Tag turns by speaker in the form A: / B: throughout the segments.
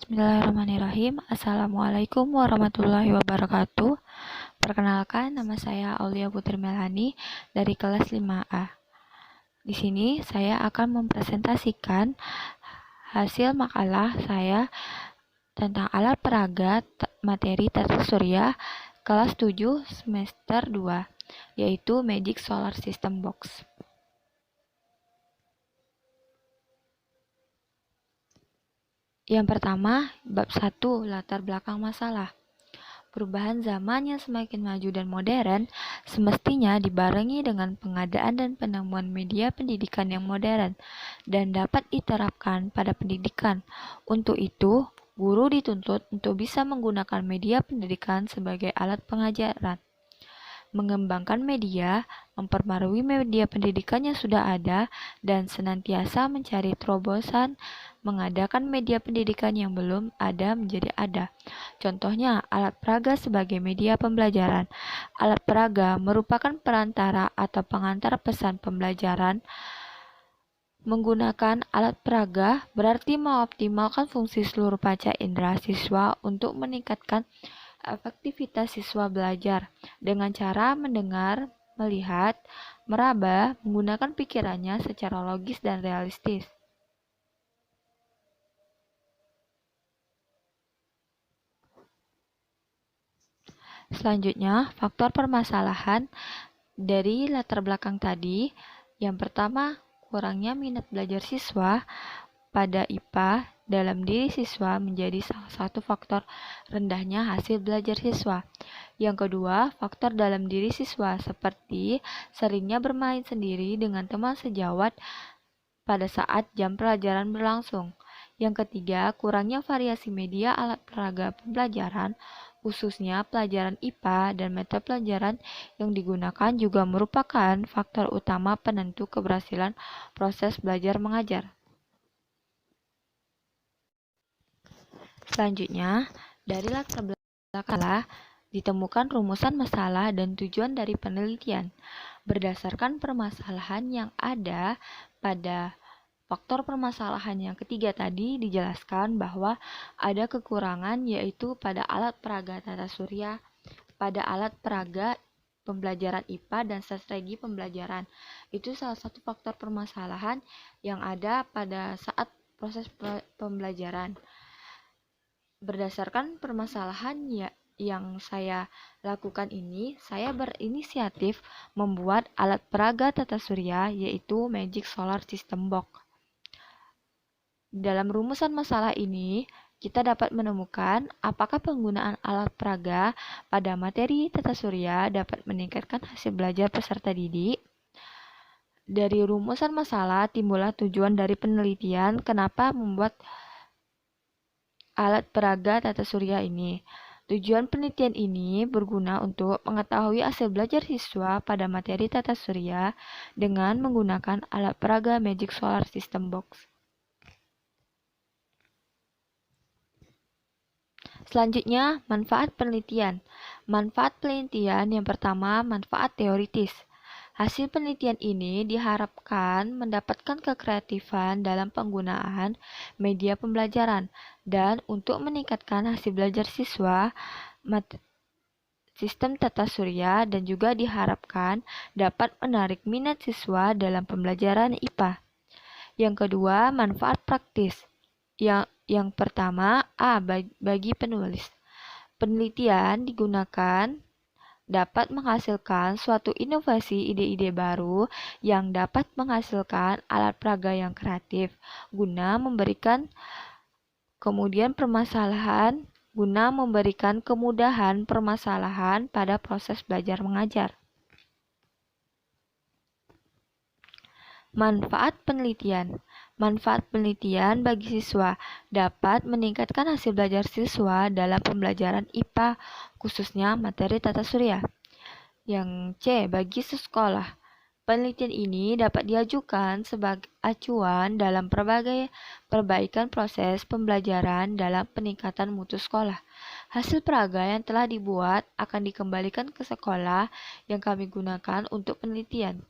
A: Bismillahirrahmanirrahim. Assalamualaikum warahmatullahi wabarakatuh. Perkenalkan, nama saya Aulia Putri Melani dari kelas 5A. Di sini saya akan mempresentasikan hasil makalah saya tentang alat peraga materi tata surya kelas 7 semester 2, yaitu Magic Solar System Box. Yang pertama, bab 1, latar belakang masalah. Perubahan zaman yang semakin maju dan modern semestinya dibarengi dengan pengadaan dan penemuan media pendidikan yang modern dan dapat diterapkan pada pendidikan. Untuk itu, guru dituntut untuk bisa menggunakan media pendidikan sebagai alat pengajaran. Mengembangkan media, memperbarui media pendidikan yang sudah ada, dan senantiasa mencari terobosan mengadakan media pendidikan yang belum ada menjadi ada. Contohnya, alat peraga sebagai media pembelajaran. Alat peraga merupakan perantara atau pengantar pesan pembelajaran. Menggunakan alat peraga berarti mengoptimalkan fungsi seluruh panca indera siswa untuk meningkatkan efektivitas siswa belajar dengan cara mendengar, melihat, meraba, menggunakan pikirannya secara logis dan realistis. Selanjutnya, faktor permasalahan dari latar belakang tadi. Yang pertama, kurangnya minat belajar siswa pada IPA dalam diri siswa menjadi salah satu faktor rendahnya hasil belajar siswa. Yang kedua, faktor dalam diri siswa seperti seringnya bermain sendiri dengan teman sejawat pada saat jam pelajaran berlangsung. Yang ketiga, kurangnya variasi media alat peraga pembelajaran, khususnya pelajaran IPA dan mata pelajaran yang digunakan juga merupakan faktor utama penentu keberhasilan proses belajar mengajar. Selanjutnya, dari latar belakang ditemukan rumusan masalah dan tujuan dari penelitian. Berdasarkan permasalahan yang ada pada faktor permasalahan yang ketiga tadi dijelaskan bahwa ada kekurangan yaitu pada alat peraga tata surya, pada alat peraga pembelajaran IPA dan strategi pembelajaran. Itu salah satu faktor permasalahan yang ada pada saat proses pembelajaran. Berdasarkan permasalahan yang saya lakukan ini, saya berinisiatif membuat alat peraga tata surya yaitu Magic Solar System Box. Dalam rumusan masalah ini, kita dapat menemukan apakah penggunaan alat peraga pada materi tata surya dapat meningkatkan hasil belajar peserta didik. Dari rumusan masalah timbullah tujuan dari penelitian kenapa membuat alat peraga tata surya ini. Tujuan penelitian ini berguna untuk mengetahui hasil belajar siswa pada materi tata surya dengan menggunakan alat peraga Magic Solar System Box. Selanjutnya, manfaat penelitian. Manfaat penelitian yang pertama, manfaat teoritis. Hasil penelitian ini diharapkan mendapatkan kekreatifan dalam penggunaan media pembelajaran dan untuk meningkatkan hasil belajar siswa sistem tata surya dan juga diharapkan dapat menarik minat siswa dalam pembelajaran IPA. Yang kedua, manfaat praktis. Yang pertama, bagi penulis. Penelitian digunakan dapat menghasilkan suatu inovasi ide-ide baru yang dapat menghasilkan alat peraga yang kreatif guna memberikan kemudahan permasalahan pada proses belajar mengajar. Manfaat penelitian. Manfaat penelitian bagi siswa dapat meningkatkan hasil belajar siswa dalam pembelajaran IPA, khususnya materi tata surya. Yang C, bagi sekolah. Penelitian ini dapat diajukan sebagai acuan dalam perbaikan proses pembelajaran dalam peningkatan mutu sekolah. Hasil peraga yang telah dibuat akan dikembalikan ke sekolah yang kami gunakan untuk penelitian.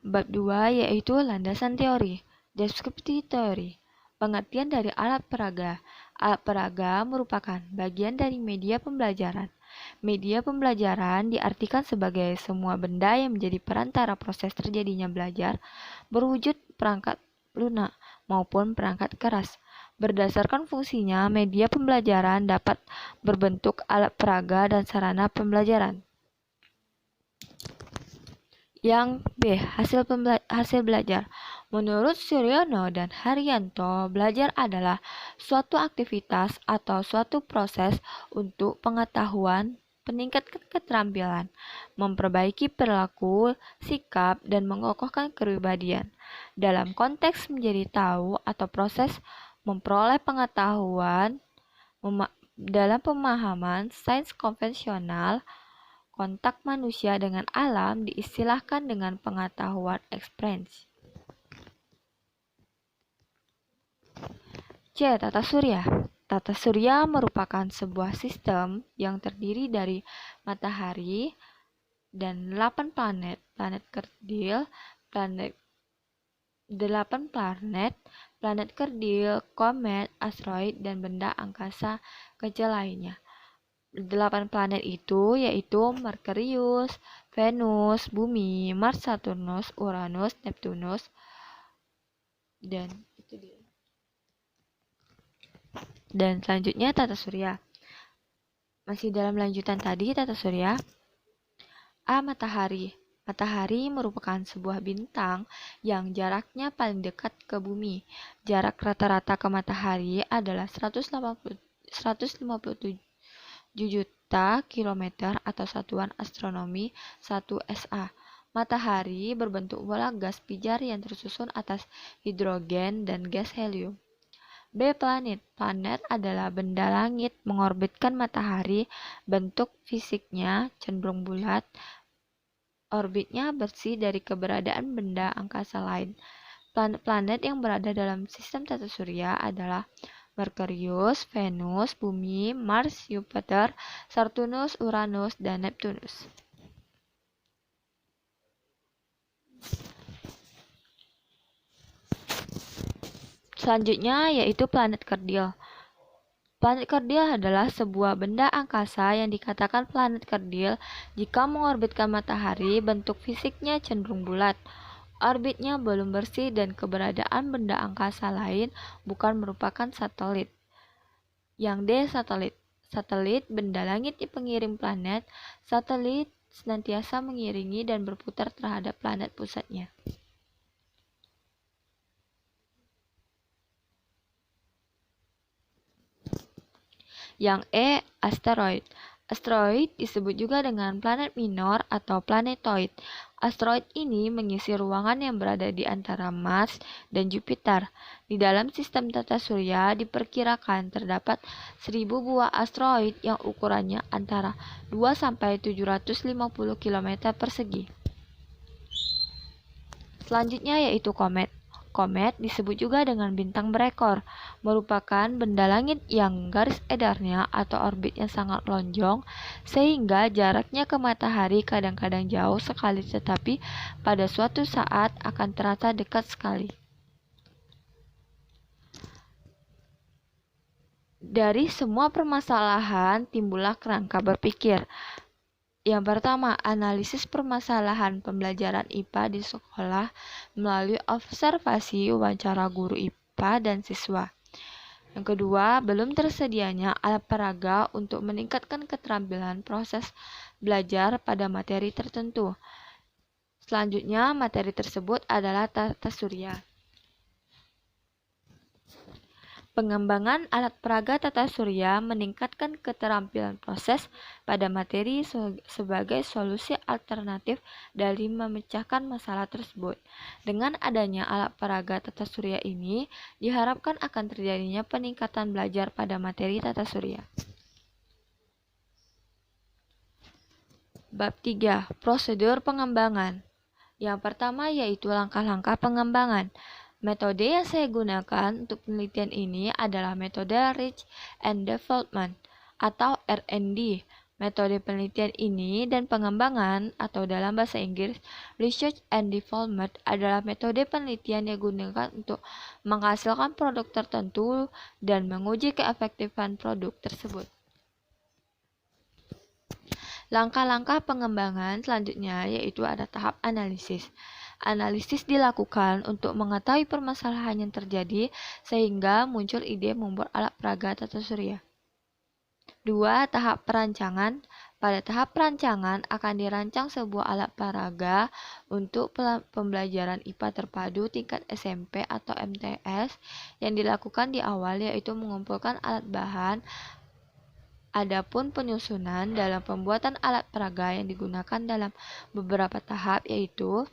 A: Bab 2 yaitu landasan teori. Descriptive theory. Pengertian dari alat peraga. Alat peraga merupakan bagian dari media pembelajaran. Media pembelajaran diartikan sebagai semua benda yang menjadi perantara proses terjadinya belajar, berwujud perangkat lunak maupun perangkat keras. Berdasarkan fungsinya, media pembelajaran dapat berbentuk alat peraga dan sarana pembelajaran. Yang B. Hasil belajar. Menurut Suryono dan Haryanto, belajar adalah suatu aktivitas atau suatu proses untuk pengetahuan, peningkatkan keterampilan, memperbaiki perilaku, sikap, dan mengokohkan kepribadian. Dalam konteks menjadi tahu atau proses memperoleh pengetahuan dalam pemahaman sains konvensional, kontak manusia dengan alam diistilahkan dengan pengetahuan experience. C. Tata surya. Tata surya merupakan sebuah sistem yang terdiri dari matahari dan 8 planet, planet kerdil, planet kerdil, komet, asteroid, dan benda angkasa kecil lainnya. 8 planet itu yaitu Merkurius, Venus, Bumi, Mars, Saturnus, Uranus, Neptunus, dan itu dia. Dan selanjutnya tata surya. Masih dalam lanjutan tadi tata surya. A. Matahari. Matahari merupakan sebuah bintang yang jaraknya paling dekat ke bumi. Jarak rata-rata ke matahari adalah 157 juta kilometer atau satuan astronomi 1 SA. Matahari berbentuk bola gas pijar yang tersusun atas hidrogen dan gas helium. B. Planet. Planet adalah benda langit mengorbitkan matahari. Bentuk fisiknya cenderung bulat. Orbitnya bersih dari keberadaan benda angkasa lain. Planet-planet yang berada dalam sistem tata surya adalah Merkurius, Venus, Bumi, Mars, Jupiter, Saturnus, Uranus, dan Neptunus. Selanjutnya yaitu planet kerdil. Planet kerdil adalah sebuah benda angkasa yang dikatakan planet kerdil jika mengorbitkan matahari. Bentuk fisiknya cenderung bulat. Orbitnya belum bersih dan keberadaan benda angkasa lain bukan merupakan satelit. Yang D. Satelit. Satelit benda langit pengirim planet. Satelit senantiasa mengiringi dan berputar terhadap planet pusatnya. Yang E. Asteroid. Asteroid disebut juga dengan planet minor atau planetoid. Asteroid ini mengisi ruangan yang berada di antara Mars dan Jupiter. Di dalam sistem tata surya diperkirakan terdapat 1000 buah asteroid yang ukurannya antara 2-750 km persegi. Selanjutnya yaitu komet. Komet disebut juga dengan bintang berekor, merupakan benda langit yang garis edarnya atau orbitnya sangat lonjong sehingga jaraknya ke matahari kadang-kadang jauh sekali tetapi pada suatu saat akan terasa dekat sekali. Dari semua permasalahan timbullah kerangka berpikir. Yang pertama, analisis permasalahan pembelajaran IPA di sekolah melalui observasi wawancara guru IPA dan siswa. Yang kedua, belum tersedianya alat peraga untuk meningkatkan keterampilan proses belajar pada materi tertentu. Selanjutnya, materi tersebut adalah tata surya. Pengembangan alat peraga tata surya meningkatkan keterampilan proses pada materi sebagai solusi alternatif dari memecahkan masalah tersebut. Dengan adanya alat peraga tata surya ini, diharapkan akan terjadinya peningkatan belajar pada materi tata surya. Bab 3. Prosedur pengembangan. Yang pertama yaitu langkah-langkah pengembangan. Metode yang saya gunakan untuk penelitian ini adalah metode Research and Development atau R&D. Metode penelitian ini dan pengembangan atau dalam bahasa Inggris research and development adalah metode penelitian yang digunakan untuk menghasilkan produk tertentu dan menguji keefektifan produk tersebut. Langkah-langkah pengembangan selanjutnya yaitu ada tahap analisis. Analisis dilakukan untuk mengetahui permasalahan yang terjadi sehingga muncul ide membuat alat peraga tata surya. 2. Tahap perancangan. Pada tahap perancangan akan dirancang sebuah alat peraga untuk pembelajaran IPA terpadu tingkat SMP atau MTS yang dilakukan di awal yaitu mengumpulkan alat bahan. Adapun penyusunan dalam pembuatan alat peraga yang digunakan dalam beberapa tahap yaitu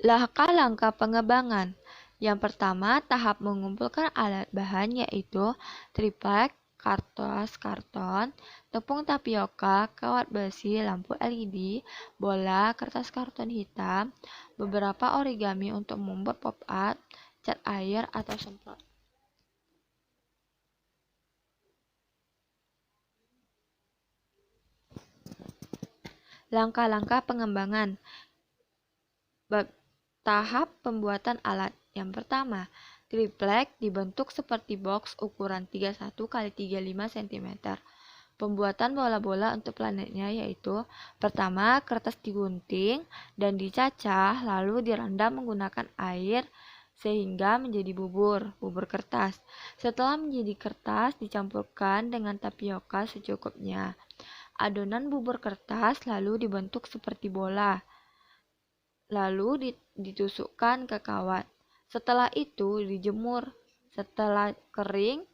A: langkah-langkah pengembangan. Yang pertama, tahap mengumpulkan alat bahan yaitu triplek, kertas karton, tepung tapioka, kawat besi, lampu LED, bola, kertas karton hitam, beberapa origami untuk membuat pop art, cat air atau semprot. Langkah-langkah pengembangan. Tahap pembuatan alat. Yang pertama, triplek dibentuk seperti box ukuran 31 x 35 cm. Pembuatan bola-bola untuk planetnya yaitu pertama, kertas digunting dan dicacah lalu direndam menggunakan air sehingga menjadi bubur kertas. Setelah menjadi kertas, dicampurkan dengan tapioka secukupnya. Adonan bubur kertas lalu dibentuk seperti bola. Lalu ditusukkan ke kawat. Setelah itu dijemur. Setelah kering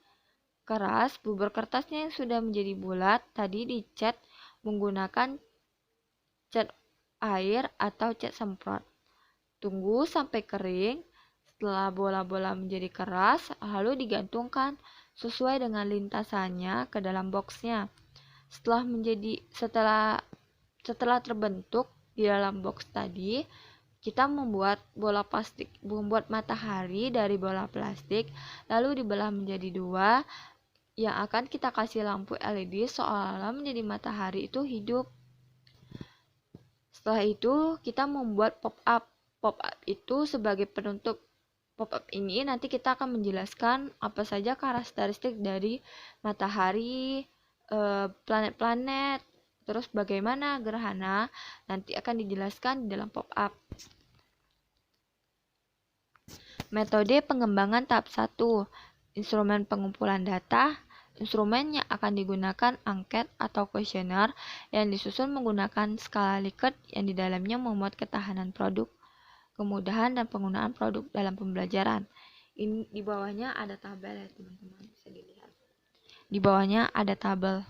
A: keras, bubur kertasnya yang sudah menjadi bulat tadi dicat menggunakan cat air atau cat semprot. Tunggu sampai kering. Setelah bola-bola menjadi keras, lalu digantungkan sesuai dengan lintasannya ke dalam boxnya. Setelah terbentuk di dalam box tadi, kita membuat matahari dari bola plastik, lalu dibelah menjadi dua, yang akan kita kasih lampu LED seolah-olah menjadi matahari itu hidup. Setelah itu, kita membuat pop-up. Pop-up itu sebagai penutup. Pop-up ini nanti kita akan menjelaskan apa saja karakteristik dari matahari, planet-planet, terus bagaimana gerhana, nanti akan dijelaskan di dalam pop-up. Metode pengembangan tahap 1. Instrumen pengumpulan data. Instrumen yang akan digunakan angket atau kuesioner yang disusun menggunakan skala Likert yang di dalamnya memuat ketahanan produk, kemudahan dan penggunaan produk dalam pembelajaran. Ini di bawahnya ada tabel ya teman-teman, bisa dilihat. Di bawahnya ada tabel.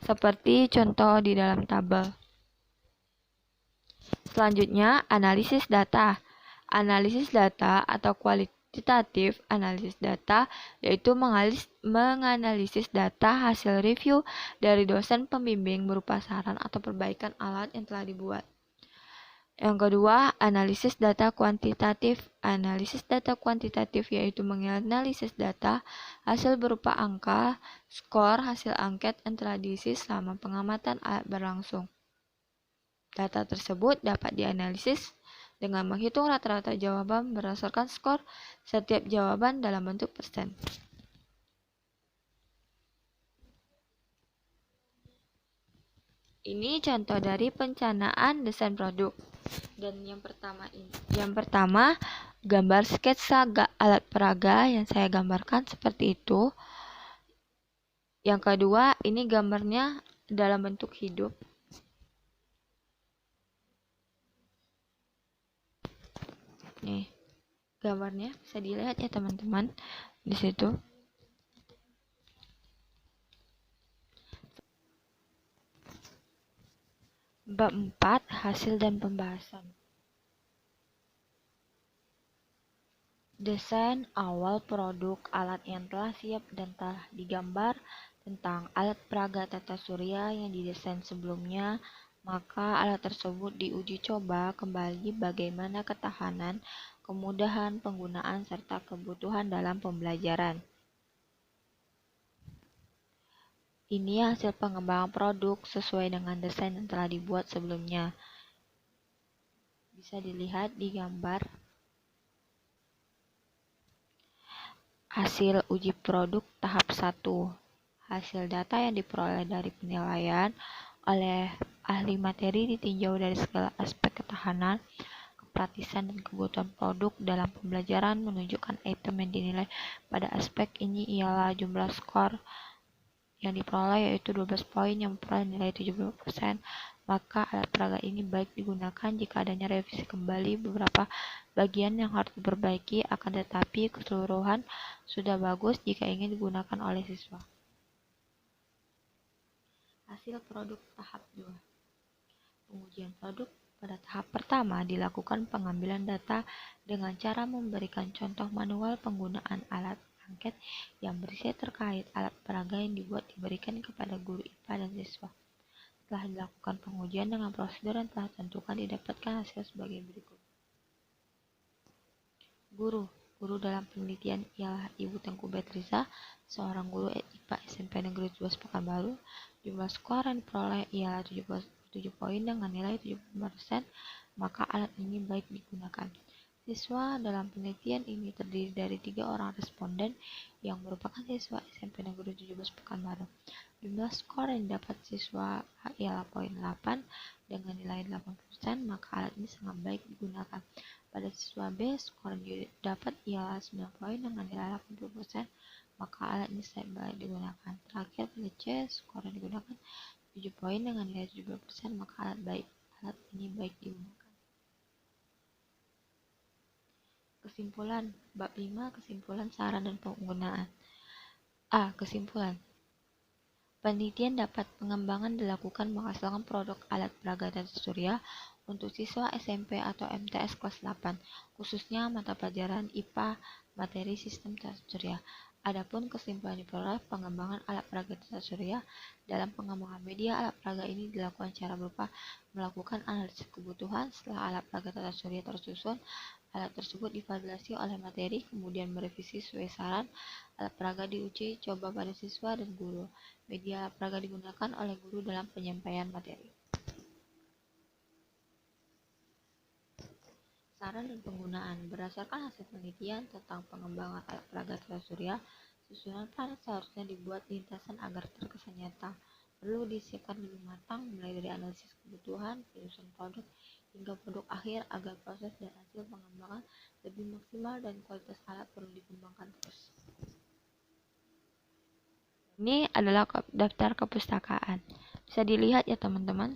A: Seperti contoh di dalam tabel. Selanjutnya, analisis data. Analisis data atau kualitatif analisis data yaitu menganalisis data hasil review dari dosen pembimbing berupa saran atau perbaikan alat yang telah dibuat. Yang kedua, analisis data kuantitatif. Analisis data kuantitatif yaitu menganalisis data hasil berupa angka, skor, hasil angket yang telah diisi selama pengamatan alat berlangsung. Data tersebut dapat dianalisis dengan menghitung rata-rata jawaban berdasarkan skor setiap jawaban dalam bentuk persen. Ini contoh dari perencanaan desain produk. Dan yang pertama gambar sketsa alat peraga yang saya gambarkan seperti itu. Yang kedua, ini gambarnya dalam bentuk hidup. Nih, gambarnya bisa dilihat ya teman-teman di situ. Bab 4, hasil dan pembahasan. Desain awal produk alat yang telah siap dan telah digambar tentang alat peraga tata surya yang didesain sebelumnya, maka alat tersebut diuji coba kembali bagaimana ketahanan, kemudahan penggunaan, serta kebutuhan dalam pembelajaran. Ini hasil pengembangan produk sesuai dengan desain yang telah dibuat sebelumnya. Bisa dilihat di gambar hasil uji produk tahap 1. Hasil data yang diperoleh dari penilaian oleh ahli materi ditinjau dari segala aspek ketahanan, kepraktisan, dan kebutuhan produk dalam pembelajaran. Menunjukkan item yang dinilai pada aspek ini ialah jumlah skor yang diperoleh, yaitu 12 poin yang memperoleh nilai 70%. Maka alat peraga ini baik digunakan jika adanya revisi kembali beberapa bagian yang harus diperbaiki, akan tetapi keseluruhan sudah bagus jika ingin digunakan oleh siswa. Hasil produk tahap 2. Pengujian produk. Pada tahap pertama dilakukan pengambilan data dengan cara memberikan contoh manual penggunaan alat angket yang berisi terkait alat peraga yang diberikan kepada guru IPA dan siswa. Setelah dilakukan pengujian dengan prosedur yang telah ditentukan, didapatkan hasil sebagai berikut. Guru dalam penelitian ialah Ibu Tengku Beatriza, seorang guru IPA SMP Negeri 12 Pekanbaru. Jumlah skor yang diperoleh ialah 77 poin dengan nilai 75%, maka alat ini baik digunakan. Siswa dalam penelitian ini terdiri dari 3 orang responden yang merupakan siswa SMP Negeri 17 Pekanbaru. Jumlah skor yang didapat siswa ialah poin 8 dengan nilai 80%, maka alat ini sangat baik digunakan. Pada siswa B, skor yang didapat ialah 9 poin dengan nilai 80%, maka alat ini sangat baik digunakan. Terakhir, pada C, skor yang digunakan 7 poin dengan nilai 70%, maka alat ini baik digunakan. Kesimpulan. Bab 5. Kesimpulan, saran, dan penggunaan. A. Kesimpulan. Penelitian dapat pengembangan dilakukan menghasilkan produk alat peraga tata surya untuk siswa SMP atau MTS kelas 8, khususnya mata pelajaran IPA materi sistem tata surya. Adapun kesimpulan diperoleh pengembangan alat peraga tata surya. Dalam pengembangan media alat peraga ini dilakukan secara berupa melakukan analisis kebutuhan. Setelah alat peraga tata surya tersusun, alat tersebut divalidasi oleh materi, kemudian merevisi sesuai saran. Alat peraga diuji coba pada siswa dan guru. Media alat peraga digunakan oleh guru dalam penyampaian materi. Saran dan penggunaan. Berdasarkan hasil penelitian tentang pengembangan alat peraga tata surya, susunan planet seharusnya dibuat lintasan agar terkesan nyata. Perlu disiapkan lebih matang, mulai dari analisis kebutuhan, penyusunan produk, hingga produk akhir, agar proses dan hasil pengembangan lebih maksimal dan kualitas alat perlu dikembangkan terus. Ini adalah daftar kepustakaan. Bisa dilihat ya teman-teman.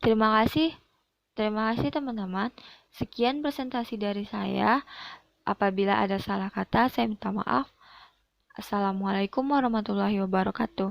A: Terima kasih teman-teman. Sekian presentasi dari saya. Apabila ada salah kata, saya minta maaf. Assalamualaikum warahmatullahi wabarakatuh.